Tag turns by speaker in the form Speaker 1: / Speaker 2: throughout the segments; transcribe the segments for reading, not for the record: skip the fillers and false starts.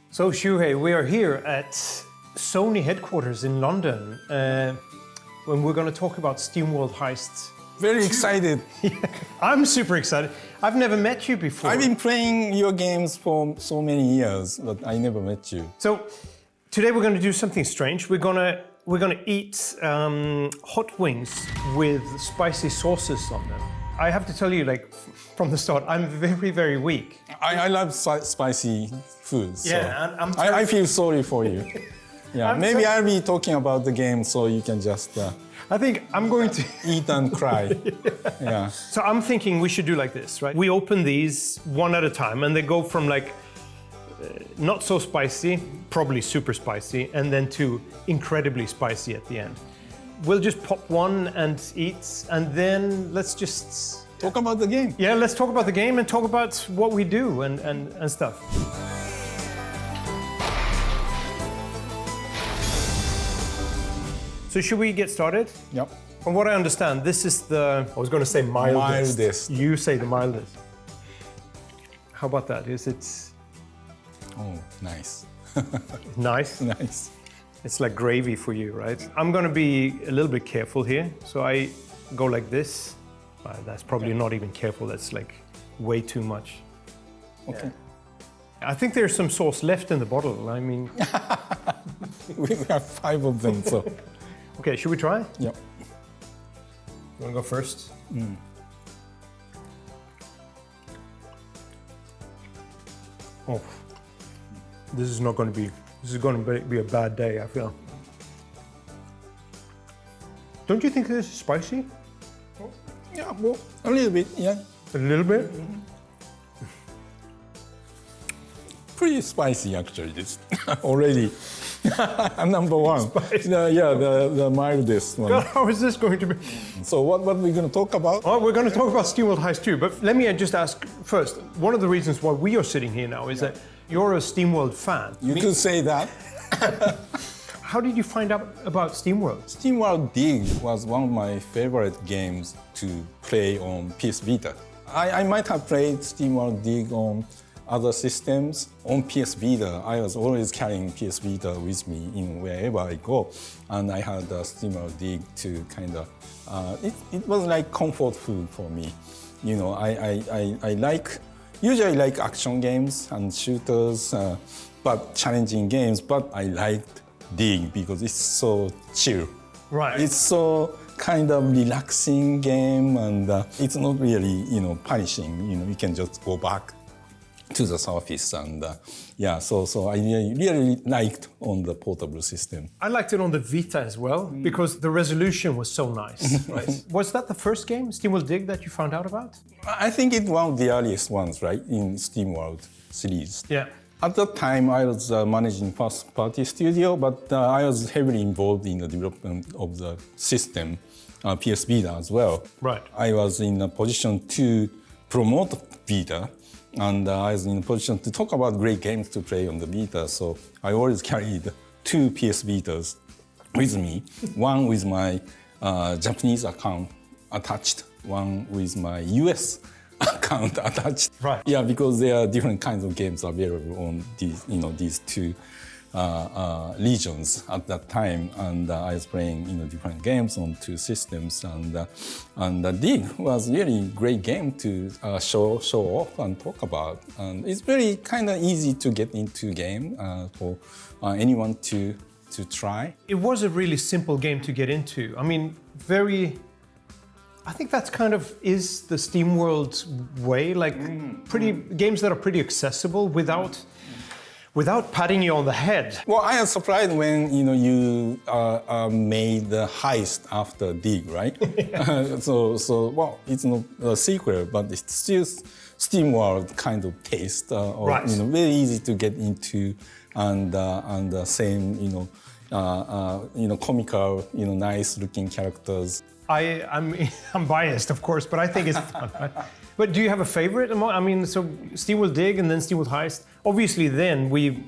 Speaker 1: So Shuhei, we are here at Sony headquarters in London when we're going to talk about SteamWorld Heist.
Speaker 2: Very excited.
Speaker 1: Yeah, I'm super excited. I've never met you before.
Speaker 2: I've been playing your games for so many years, but I never met you.
Speaker 1: So today we're going to do something strange. We're going to eat hot wings with spicy sauces on them. I have to tell you, like, from the start, I'm very, very weak.
Speaker 2: I love spicy foods.
Speaker 1: Yeah,
Speaker 2: so I feel sorry for you. Yeah, maybe I'll be talking about the game so you can just
Speaker 1: I think I'm going to
Speaker 2: eat and cry. Yeah.
Speaker 1: So I'm thinking we should do like this, right? We open these one at a time and they go from like not so spicy, probably super spicy, and then to incredibly spicy at the end. We'll just pop one and eat, and then let's just
Speaker 2: talk about the game.
Speaker 1: Yeah, let's talk about the game and talk about what we do and stuff. So should we get started?
Speaker 2: Yep.
Speaker 1: From what I understand, this is the, I was going to say mildest.
Speaker 2: Mildest.
Speaker 1: You say the mildest. How about that? Is it...
Speaker 2: Oh, nice.
Speaker 1: Nice?
Speaker 2: Nice.
Speaker 1: It's like gravy for you, right? I'm going to be a little bit careful here. So I go like this. That's probably not even careful. That's like way too much.
Speaker 2: Okay.
Speaker 1: I think there's some sauce left in the bottle. I mean...
Speaker 2: We have 5 of them, so...
Speaker 1: Okay, should we try?
Speaker 2: Yep.
Speaker 1: You want to go first? Oh, this is going to be a bad day, I feel. Don't you think this is spicy?
Speaker 2: Yeah, well, a little bit, yeah.
Speaker 1: A little bit?
Speaker 2: Pretty spicy, actually, this already. I'm number 1. The mildest one.
Speaker 1: God, how is this going to be?
Speaker 2: So what are we going to talk about?
Speaker 1: Oh, we're going to talk about SteamWorld Heist 2, but let me just ask first, one of the reasons why we are sitting here now is that you're a SteamWorld fan.
Speaker 2: You could say that.
Speaker 1: How did you find out about SteamWorld?
Speaker 2: SteamWorld Dig was one of my favorite games to play on PS Vita. I might have played SteamWorld Dig on other systems. On PS Vita, I was always carrying PS Vita with me in wherever I go. And I had SteamWorld Dig to kind of, it was like comfort food for me. You know, I usually like action games and shooters, but challenging games, but I liked Dig because it's so chill.
Speaker 1: Right.
Speaker 2: It's so kind of relaxing game and it's not really, punishing. You can just go back to the surface and so I really liked on the portable system.
Speaker 1: I liked it on the Vita as well because the resolution was so nice. Right. Was that the first game, SteamWorld Dig, that you found out about?
Speaker 2: I think it's one of the earliest ones, right, in SteamWorld series.
Speaker 1: Yeah.
Speaker 2: At that time, I was managing first-party studio, but I was heavily involved in the development of the system, PS Vita as well.
Speaker 1: Right.
Speaker 2: I was in a position to promote Vita, and I was in a position to talk about great games to play on the Vita, so I always carried 2 PS Vitas with me, one with my Japanese account attached, one with my US account attached.
Speaker 1: Right.
Speaker 2: Yeah, because there are different kinds of games available on these 2 regions at that time, and I was playing different games on 2 systems, and the Dig was really great game to show off and talk about, and it's very kind of easy to get into game for anyone to try.
Speaker 1: It was a really simple game to get into. I mean, I think that's kind of is the SteamWorld way, like games that are pretty accessible without patting you on the head.
Speaker 2: Well, I was surprised when you made the heist after Dig, right? So well, it's not a sequel, but it's still SteamWorld kind of taste,
Speaker 1: right.
Speaker 2: Very easy to get into, and the same comical, nice-looking characters.
Speaker 1: I'm biased, of course, but I think it's fun. Right? But do you have a favorite? I mean, so SteamWorld Dig and then SteamWorld Heist. Obviously, then we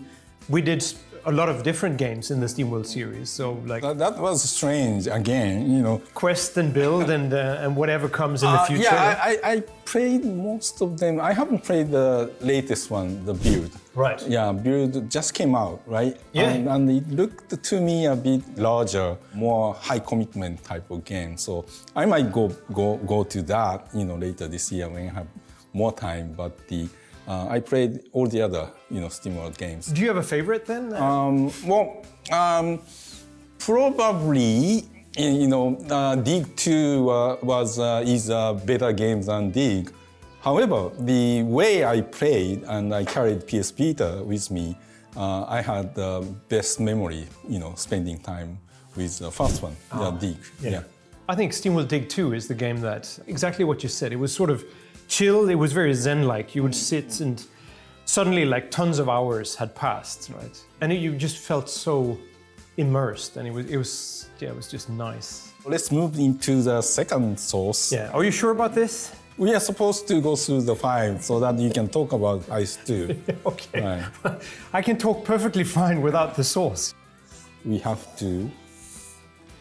Speaker 1: did a lot of different games in the SteamWorld series. So like
Speaker 2: That was strange again, you know.
Speaker 1: quest and build and whatever comes in the future.
Speaker 2: Yeah, I played most of them. I haven't played the latest one, the build.
Speaker 1: Right.
Speaker 2: Yeah, build just came out, right?
Speaker 1: Yeah.
Speaker 2: And it looked to me a bit larger, more high commitment type of game. So I might go to that, you know, later this year when I have more time. But I played all the other, you know, SteamWorld games.
Speaker 1: Do you have a favorite then?
Speaker 2: Probably, you know, Dig 2 is a better game than Dig. However, the way I played and I carried PS Vita with me, I had the best memory, you know, spending time with the first one, Dig. Yeah.
Speaker 1: I think SteamWorld Dig 2 is the game that, exactly what you said, it was sort of chill, it was very zen-like. You would sit and suddenly like tons of hours had passed, right? And you just felt so immersed and it was just nice.
Speaker 2: Let's move into the second source.
Speaker 1: Yeah, are you sure about this?
Speaker 2: We are supposed to go through the 5 so that you can talk about Heist 2.
Speaker 1: Okay.
Speaker 2: Right.
Speaker 1: I can talk perfectly fine without the sauce.
Speaker 2: We have to.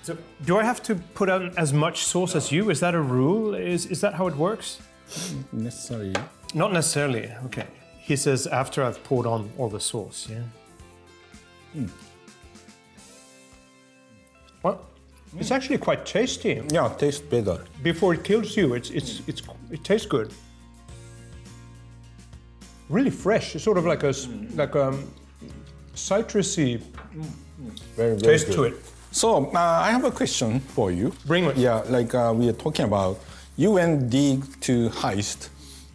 Speaker 1: So, do I have to put out as much sauce as you? Is that a rule? Is that how it works?
Speaker 2: Necessarily.
Speaker 1: Not necessarily. Okay. He says after I've poured on all the sauce. Yeah. Well, it's actually quite tasty.
Speaker 2: Yeah, it tastes better.
Speaker 1: Before it kills you, it tastes good. Really fresh. It's sort of like a citrusy
Speaker 2: Very
Speaker 1: taste
Speaker 2: good.
Speaker 1: to it.
Speaker 2: So I have a question for you.
Speaker 1: Bring it.
Speaker 2: Yeah, like we are talking about, you went Dig to Heist,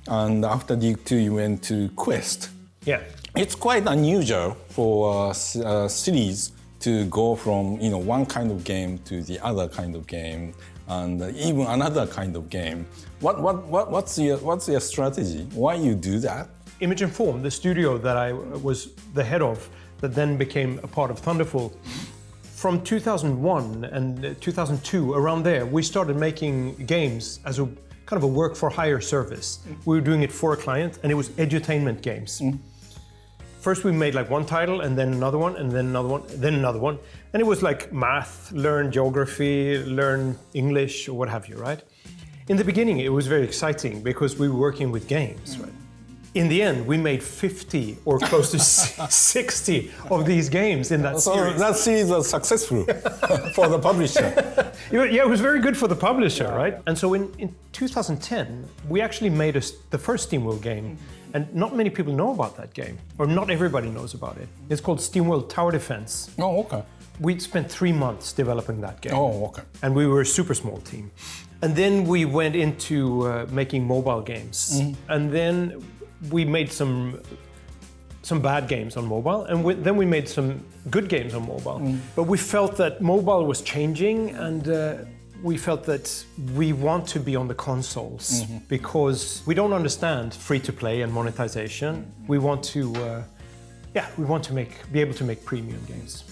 Speaker 2: and after Dig 2 you went to Quest.
Speaker 1: Yeah.
Speaker 2: It's quite unusual for a series to go from, you know, one kind of game to the other kind of game, and even another kind of game. What's your strategy? Why you do that?
Speaker 1: Image and Form, the studio that I was the head of, that then became a part of Thunderful. From 2001 and 2002, around there, we started making games as a kind of a work-for-hire service. We were doing it for a client, and it was edutainment games. First we made like one title, and then another one, and then another one, then another one. And it was like math, learn geography, learn English, or what have you, right? In the beginning, it was very exciting because we were working with games, right? In the end, we made 50 or close to 60 of these games in that series.
Speaker 2: So that series was successful for the publisher.
Speaker 1: Yeah, it was very good for the publisher, right? And so in 2010, we actually made the first SteamWorld game, and not many people know about that game, or not everybody knows about it. It's called SteamWorld Tower Defense.
Speaker 2: Oh, okay.
Speaker 1: We spent 3 months developing that game.
Speaker 2: Oh, okay.
Speaker 1: And we were a super small team. And then we went into making mobile games. And then we made some bad games on mobile, and then we made some good games on mobile. But we felt that mobile was changing, and we felt that we want to be on the consoles because we don't understand free-to-play and monetization. We want to, be able to make premium games.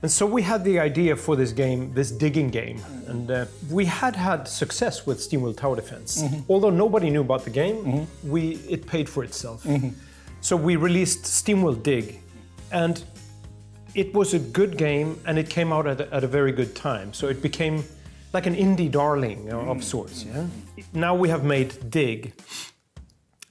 Speaker 1: And so we had the idea for this game, this digging game, and we had success with SteamWorld Tower Defense. Although nobody knew about the game, it paid for itself. So we released SteamWorld Dig, and it was a good game, and it came out at a very good time. So it became like an indie darling of sorts. Yeah? Now we have made Dig,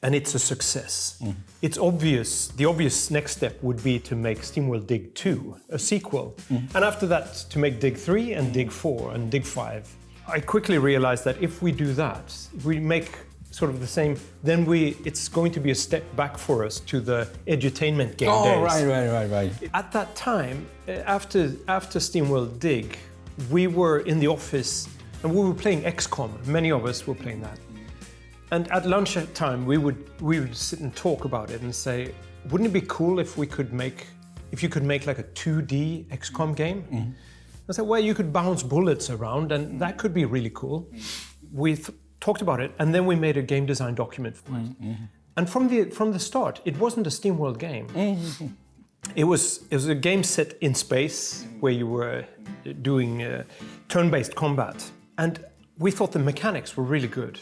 Speaker 1: and it's a success. It's obvious, the obvious next step would be to make SteamWorld Dig 2, a sequel. And after that, to make Dig 3 and Dig 4 and Dig 5. I quickly realized that if we do that, if we make sort of the same, then it's going to be a step back for us to the edutainment game days.
Speaker 2: Oh, right.
Speaker 1: At that time, after SteamWorld Dig, we were in the office and we were playing XCOM. Many of us were playing that. And at lunchtime, we would sit and talk about it and say, wouldn't it be cool if you could make like a 2D XCOM game? I said, well, you could bounce bullets around, and that could be really cool. We talked about it, and then we made a game design document for it. And from the start, it wasn't a SteamWorld game. It was a game set in space where you were doing turn-based combat, and we thought the mechanics were really good.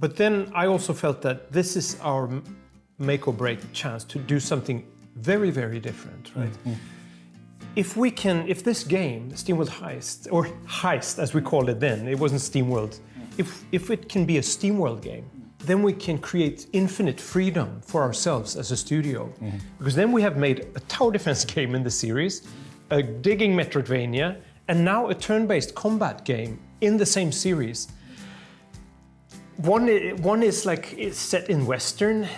Speaker 1: But then I also felt that this is our make or break chance to do something very, very different, right? If this game, SteamWorld Heist, or Heist as we called it then, it wasn't SteamWorld, if it can be a SteamWorld game, then we can create infinite freedom for ourselves as a studio. Because then we have made a tower defense game in the series, a digging Metroidvania, and now a turn-based combat game in the same series. One is like it's set in Western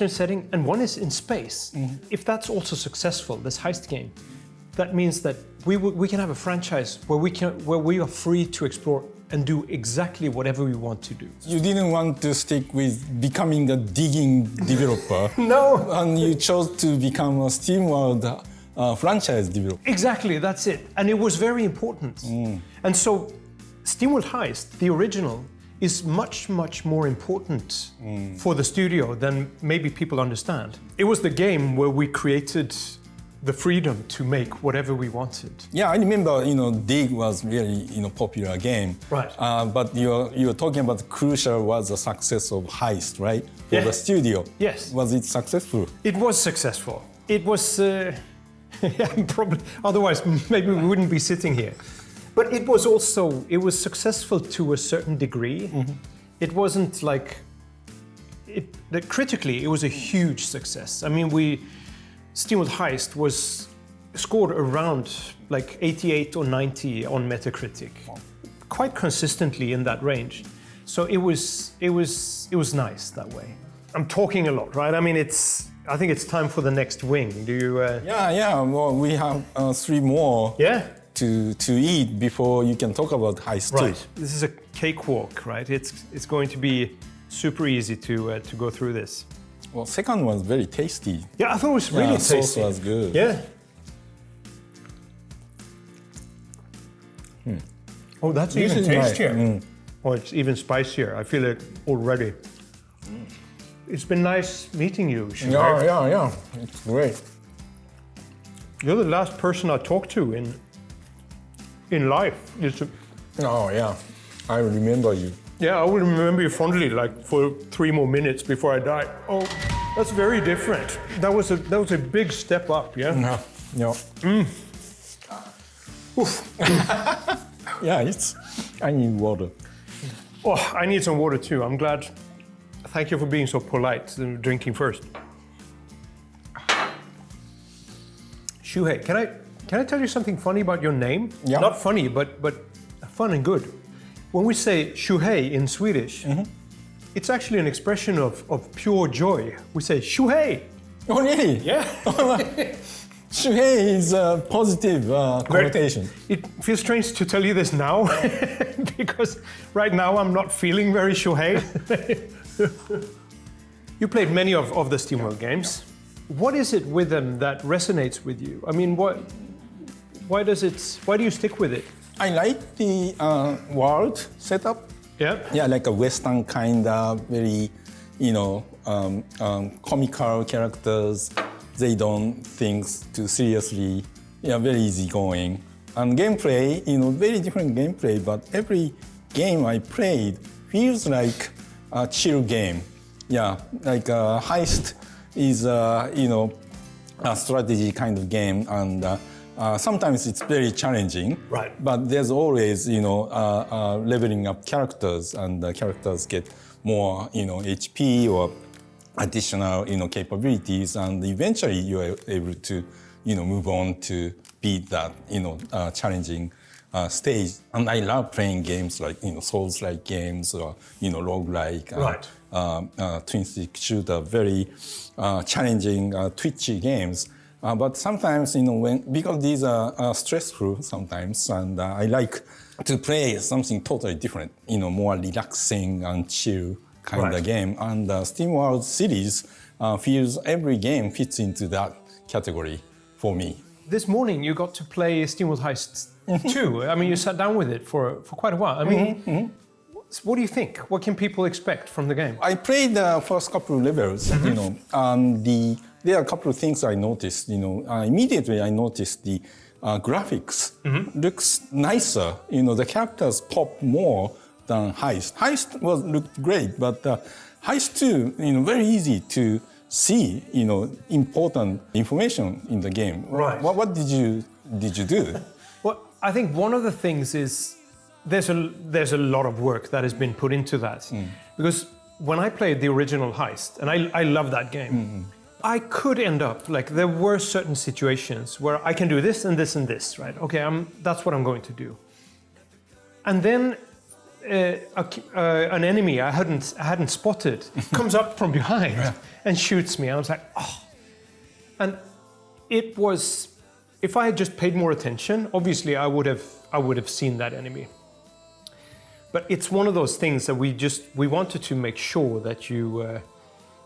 Speaker 1: setting, and one is in space. If that's also successful, this Heist game, that means that we can have a franchise where we are free to explore and do exactly whatever we want to do.
Speaker 2: You didn't want to stick with becoming a digging developer.
Speaker 1: No.
Speaker 2: And you chose to become a SteamWorld franchise developer.
Speaker 1: Exactly, that's it. And it was very important. And so SteamWorld Heist, the original, is much, much more important for the studio than maybe people understand. It was the game where we created the freedom to make whatever we wanted.
Speaker 2: Yeah, I remember, Dig was really, popular game.
Speaker 1: Right.
Speaker 2: But you're talking about crucial was the success of Heist, right? For the studio.
Speaker 1: Yes.
Speaker 2: Was it successful?
Speaker 1: It was successful. It was, probably, otherwise maybe we wouldn't be sitting here. But it was successful to a certain degree. It wasn't like, critically, it was a huge success. I mean, SteamWorld Heist was scored around like 88 or 90 on Metacritic, quite consistently in that range. So it was nice that way. I'm talking a lot, right? I mean, I think it's time for the next wing. Do you?
Speaker 2: Yeah. Well, we have 3 more.
Speaker 1: Yeah.
Speaker 2: To eat before you can talk about Heist 2.
Speaker 1: Right. This is a cakewalk, right? It's going to be super easy to go through this.
Speaker 2: Well, second one's very tasty.
Speaker 1: Yeah, I thought it was really tasty.
Speaker 2: Sauce was good.
Speaker 1: Yeah. Oh, that's even tastier. Oh, it's even spicier. I feel it already. It's been nice meeting you, Shuhei.
Speaker 2: Yeah. It's great.
Speaker 1: You're the last person I talked to in life.
Speaker 2: Oh, yeah. I remember you.
Speaker 1: Yeah, I will remember you fondly, like for 3 more minutes before I die. Oh, that's very different. That was a big step up, yeah?
Speaker 2: Yeah.
Speaker 1: Oof.
Speaker 2: Yeah, I need water.
Speaker 1: Oh, I need some water too. I'm glad. Thank you for being so polite, drinking first. Shuhei, can I tell you something funny about your name?
Speaker 2: Yeah.
Speaker 1: Not funny, but fun and good. When we say Shuhei in Swedish, it's actually an expression of pure joy. We say Shuhei.
Speaker 2: Oh, really?
Speaker 1: Yeah.
Speaker 2: Shuhei is a positive connotation.
Speaker 1: It feels strange to tell you this now, because right now I'm not feeling very Shuhei. You played many of the SteamWorld games. What is it with them that resonates with you? I mean, why do you stick with it?
Speaker 2: I like the world setup.
Speaker 1: Yeah.
Speaker 2: Yeah, like a Western kind of very, comical characters. They don't think too seriously. Yeah, very easygoing. And gameplay, very different gameplay, but every game I played feels like a chill game. Yeah, like Heist is, a strategy kind of game, and sometimes it's very challenging.
Speaker 1: Right.
Speaker 2: But there's always, leveling up characters, and the characters get more, HP or additional, capabilities, and eventually you are able to, move on to beat that, challenging stage. And I love playing games like, Souls-like games or, roguelike, twin stick shooter, very challenging, twitchy games. But sometimes, because these are stressful sometimes, and I like to play something totally different, more relaxing and chill kind of game. And the SteamWorld series every game fits into that category for me.
Speaker 1: This morning you got to play SteamWorld Heist 2. I mean, you sat down with it for quite a while. I mean, what do you think? What can people expect from the game?
Speaker 2: I played the first couple of levels, and there are a couple of things I noticed. Immediately I noticed the graphics looks nicer. The characters pop more than Heist. Heist looked great, but Heist 2, very easy to see, important information in the game.
Speaker 1: Right.
Speaker 2: What did you do?
Speaker 1: Well, I think one of the things is there's a lot of work that has been put into that. Because when I played the original Heist, and I love that game, I could end up, there were certain situations where I can do this and this and this, right? Okay, that's what I'm going to do. And then an enemy I hadn't spotted comes up from behind and shoots me. I was like, oh. And it was, if I had just paid more attention, obviously I would have seen that enemy. But it's one of those things that we wanted to make sure that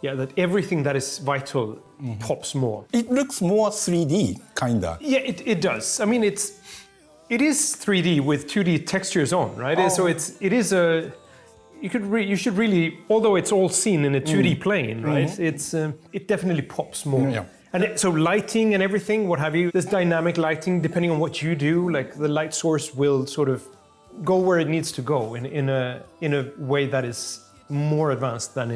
Speaker 1: that everything that is vital pops more.
Speaker 2: It looks more 3D, kinda.
Speaker 1: Yeah, it does. I mean, it is 3D with 2D textures on, right?
Speaker 2: Oh.
Speaker 1: So you should really, although it's all seen in a 2D plane, right? It definitely pops more.
Speaker 2: Yeah.
Speaker 1: And so lighting and everything, what have you, there's dynamic lighting depending on what you do. The light source will sort of go where it needs to go in a way that is more advanced than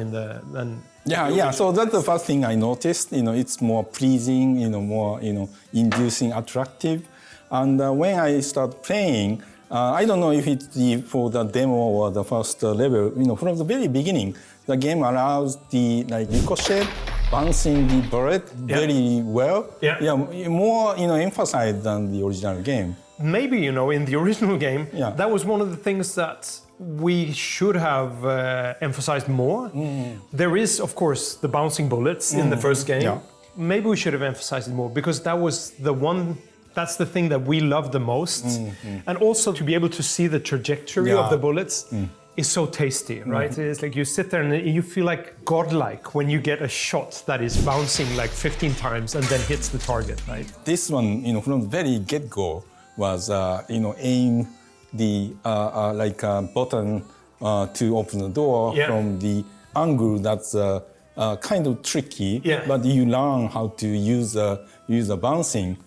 Speaker 2: So that's the first thing I noticed. It's more pleasing, more inducing, attractive. And when I start playing, I don't know if it's for the demo or the first level. From the very beginning, the game allows the ricochet, bouncing the bullet very well. More emphasized than the original game.
Speaker 1: Maybe, in the original game, that was one of the things that we should have emphasized more. There is, of course, the bouncing bullets in the first game.
Speaker 2: Yeah.
Speaker 1: Maybe we should have emphasized it more because that's the thing that we love the most. And also to be able to see the trajectory of the bullets is so tasty, right? It's like you sit there and you feel like godlike when you get a shot that is bouncing 15 times and then hits the target, right?
Speaker 2: This one, from the very get-go, was aim the button to open the door from the angle that's kind of tricky, but you learn how to use the bouncing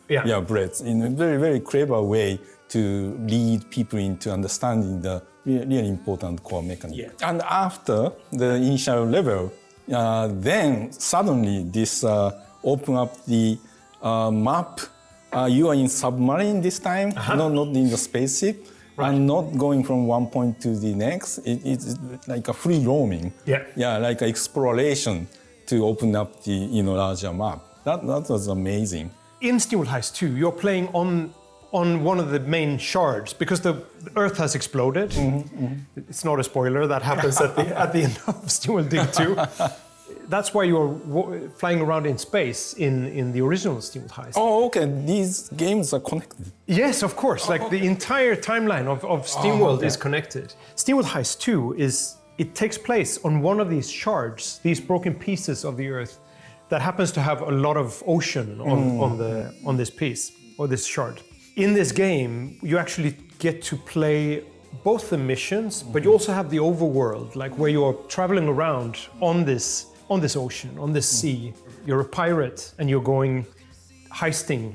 Speaker 2: bullets in a very, very clever way to lead people into understanding the really important core mechanism. And after the initial level, then suddenly this open up the map. You are in submarine this time, not in the spaceship, and not going from one point to the next. It's like a free roaming, like an exploration to open up the larger map. That was amazing. In
Speaker 1: SteamWorld Heist 2, you're playing on one of the main shards because the Earth has exploded. It's not a spoiler. That happens at the end of SteamWorld Dig 2. That's why you're flying around in space in the original SteamWorld Heist.
Speaker 2: Oh, okay. These games are connected.
Speaker 1: Yes, of course. The entire timeline of SteamWorld is connected. SteamWorld Heist 2 it takes place on one of these shards, these broken pieces of the Earth, that happens to have a lot of ocean on this piece or this shard. In this game, you actually get to play both the missions, but you also have the overworld, where you're traveling around on this ocean, on this sea. You're a pirate and you're going heisting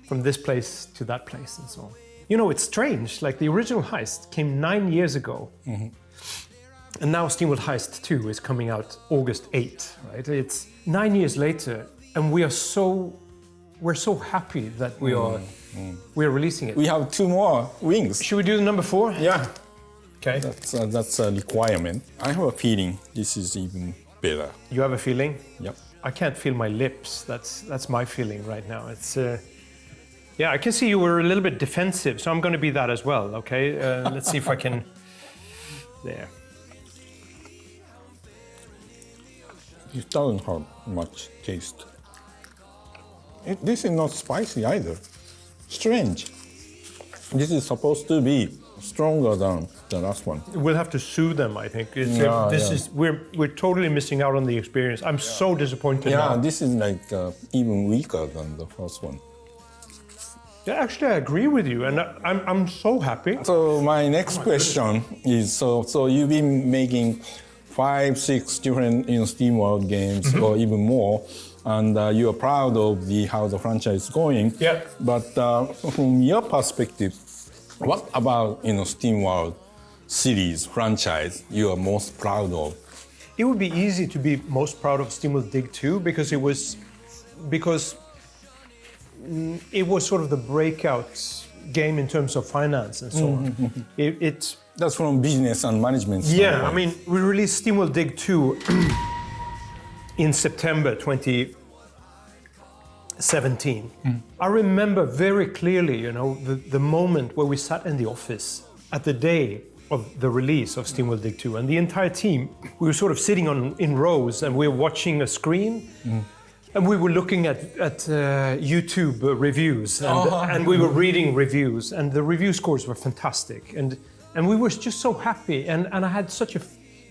Speaker 1: from this place to that place and so on. It's strange. The original Heist came 9 years ago. And now SteamWorld Heist 2 is coming out August 8, right? It's 9 years later and we're so happy that we are releasing it.
Speaker 2: We have 2 more wings.
Speaker 1: Should we do the number 4?
Speaker 2: Yeah.
Speaker 1: Okay.
Speaker 2: That's a requirement. I have a feeling this is even better.
Speaker 1: You have a feeling?
Speaker 2: Yep.
Speaker 1: I can't feel my lips. That's my feeling right now. It's I can see you were a little bit defensive, so I'm going to be that as well. Okay. Let's see if I can. There.
Speaker 2: It doesn't have much taste. This is not spicy either. Strange. This is supposed to be stronger than the last one.
Speaker 1: We'll have to sue them, I think. We're totally missing out on the experience. I'm so disappointed now.
Speaker 2: This is even weaker than the first one.
Speaker 1: Yeah, actually, I agree with you, and I'm so happy.
Speaker 2: So my next question is: so you've been making 5, 6 different SteamWorld games, or even more, and you are proud of how the franchise is going.
Speaker 1: Yeah.
Speaker 2: But from your perspective, what about SteamWorld series franchise you are most proud of?
Speaker 1: it would be easy to be most proud of SteamWorld Dig 2 because it was sort of the breakout game in terms of finance and so on.
Speaker 2: That's from business and management.
Speaker 1: Yeah, I mean, we released SteamWorld Dig 2 in September 2017. I remember very clearly, the moment where we sat in the office at the day of the release of SteamWorld Dig 2, and the entire team, we were sort of sitting in rows and we were watching a screen. And we were looking at YouTube reviews, and we were reading reviews, and the review scores were fantastic. And we were just so happy, and I had such a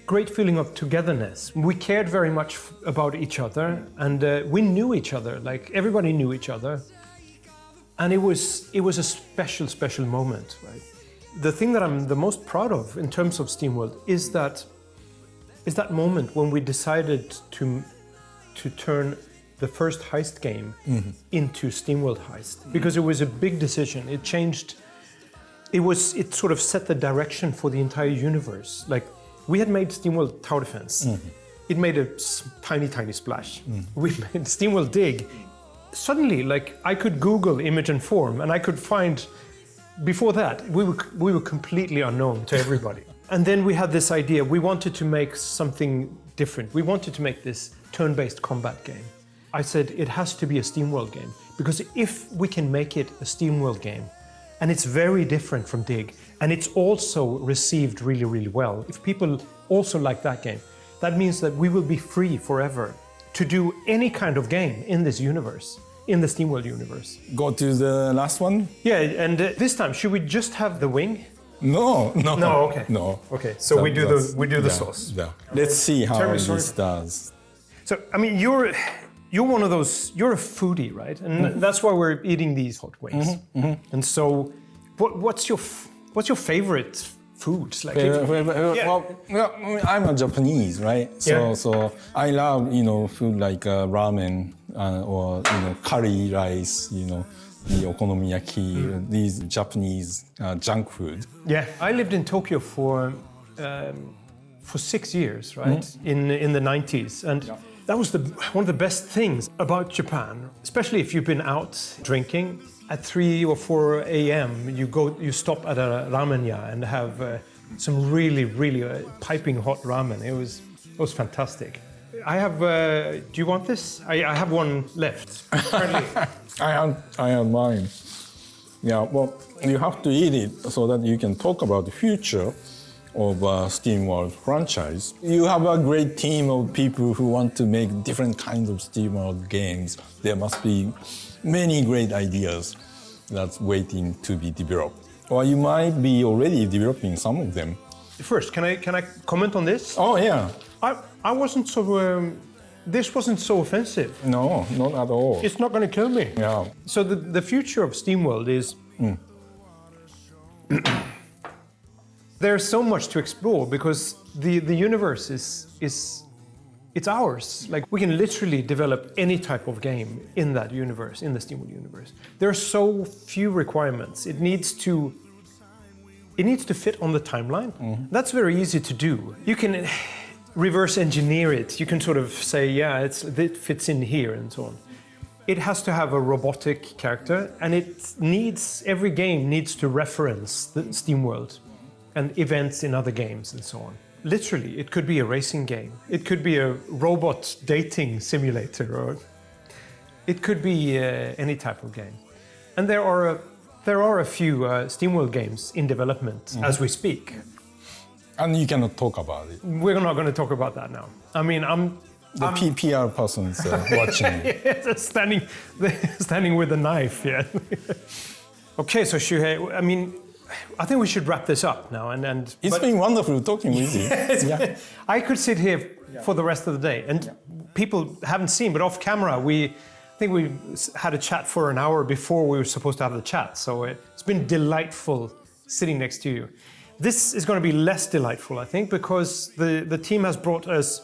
Speaker 1: great feeling of togetherness. We cared very much about each other, and we knew each other, like everybody knew each other. And it was a special moment, right? The thing that I'm the most proud of in terms of SteamWorld is that moment when we decided to turn the first heist game into SteamWorld Heist, because it was a big decision. It changed. It sort of set the direction for the entire universe. Like, we had made SteamWorld Tower Defense. It made a tiny splash. We made SteamWorld Dig. Suddenly, like, I could Google image and form, and I could find. Before that, we were completely unknown to everybody. And then we had this idea. We wanted to make something different. We wanted to make this turn-based combat game. I said it has to be a SteamWorld game, because if we can make it a SteamWorld game, and it's very different from Dig, and it's also received really well, if people also like that game, that means that we will be free forever to do any kind of game in this universe, in the SteamWorld universe.
Speaker 2: Go to the last one?
Speaker 1: Yeah, and this time, should we just have the wing?
Speaker 2: No,
Speaker 1: okay.
Speaker 2: No.
Speaker 1: Okay, so we do the sauce.
Speaker 2: Yeah. Let's see how this does.
Speaker 1: So, I mean, you're one of those, you're a foodie, right? And that's why we're eating these hot wings. And so, what's your favorite foods? Like,
Speaker 2: well, I'm a Japanese, right? So I love, food like ramen or, curry rice, the okonomiyaki, these Japanese junk food.
Speaker 1: Yeah, I lived in Tokyo for 6 years, right? In the 90s. And that was one of the best things about Japan, especially if you've been out drinking. At 3 or 4 a.m., you stop at a ramen-ya and have some really piping hot ramen. It was fantastic. I have. Do you want this? I have one left.
Speaker 2: I have mine. Yeah. Well, you have to eat it so that you can talk about the future of SteamWorld franchise. You have a great team of people who want to make different kinds of SteamWorld games. There must be many great ideas that's waiting to be developed. Or you might be already developing some of them.
Speaker 1: First, can I comment on this?
Speaker 2: Oh yeah.
Speaker 1: I wasn't so. This wasn't so offensive.
Speaker 2: No, not at all.
Speaker 1: It's not going to kill me.
Speaker 2: Yeah.
Speaker 1: So the future of SteamWorld is. There's so much to explore because the universe it's ours. Like, we can literally develop any type of game in that universe, in the SteamWorld universe. There are so few requirements. It needs to fit on the timeline. That's very easy to do. You can reverse engineer it. You can sort of say, yeah, it fits in here and so on. It has to have a robotic character, and every game needs to reference the SteamWorld and events in other games and so on. Literally, it could be a racing game. It could be a robot dating simulator, or it could be any type of game. And there are a few SteamWorld games in development as we speak.
Speaker 2: And you cannot talk about it.
Speaker 1: We're not going to talk about that now. I mean,
Speaker 2: The PR person's watching.
Speaker 1: standing with a knife, yeah. Okay, so Shuhei, I mean, I think we should wrap this up now.
Speaker 2: It's been wonderful talking with you.
Speaker 1: I could sit here for the rest of the day, and people haven't seen, but off camera, I think we had a chat for an hour before we were supposed to have the chat. So it's been delightful sitting next to you. This is going to be less delightful, I think, because the team has brought us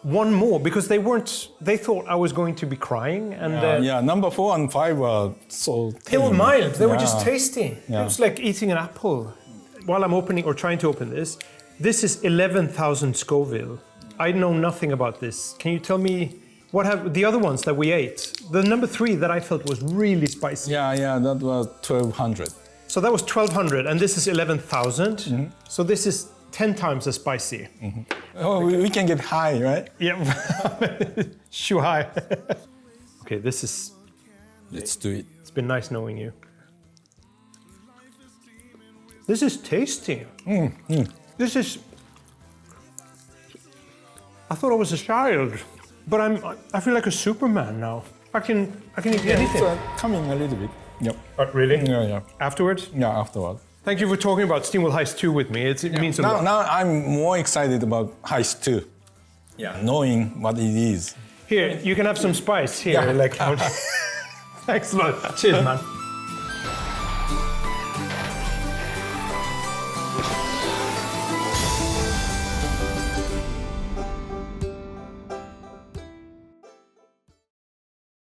Speaker 1: one more, because they thought I was going to be crying. And
Speaker 2: number 4 and 5 were so
Speaker 1: they were mild, they were just tasty.
Speaker 2: Yeah.
Speaker 1: It was like eating an apple. While I'm opening or trying to open this, this is 11,000 Scoville. I know nothing about this. Can you tell me what have the other ones that we ate? The number 3 that I felt was really spicy.
Speaker 2: Yeah, that was 1200.
Speaker 1: So that was 1200, and this is 11,000. So this is 10 times as spicy.
Speaker 2: Oh, we can get high, right?
Speaker 1: Yeah, Shuhei. Okay, this is.
Speaker 2: Let's do it.
Speaker 1: It's been nice knowing you. This is tasty. This is. I thought I was a child, but I feel like a Superman now. I can eat anything.
Speaker 2: It's coming a little bit. Yep.
Speaker 1: But really?
Speaker 2: Yeah.
Speaker 1: Afterwards?
Speaker 2: Yeah, afterward.
Speaker 1: Thank you for talking about SteamWorld Heist 2 with me. It means a lot.
Speaker 2: Now I'm more excited about Heist 2. Yeah. Knowing what it is.
Speaker 1: Here, you can have some spice here.
Speaker 2: Yeah.
Speaker 1: Like, thanks a lot. Cheers, man.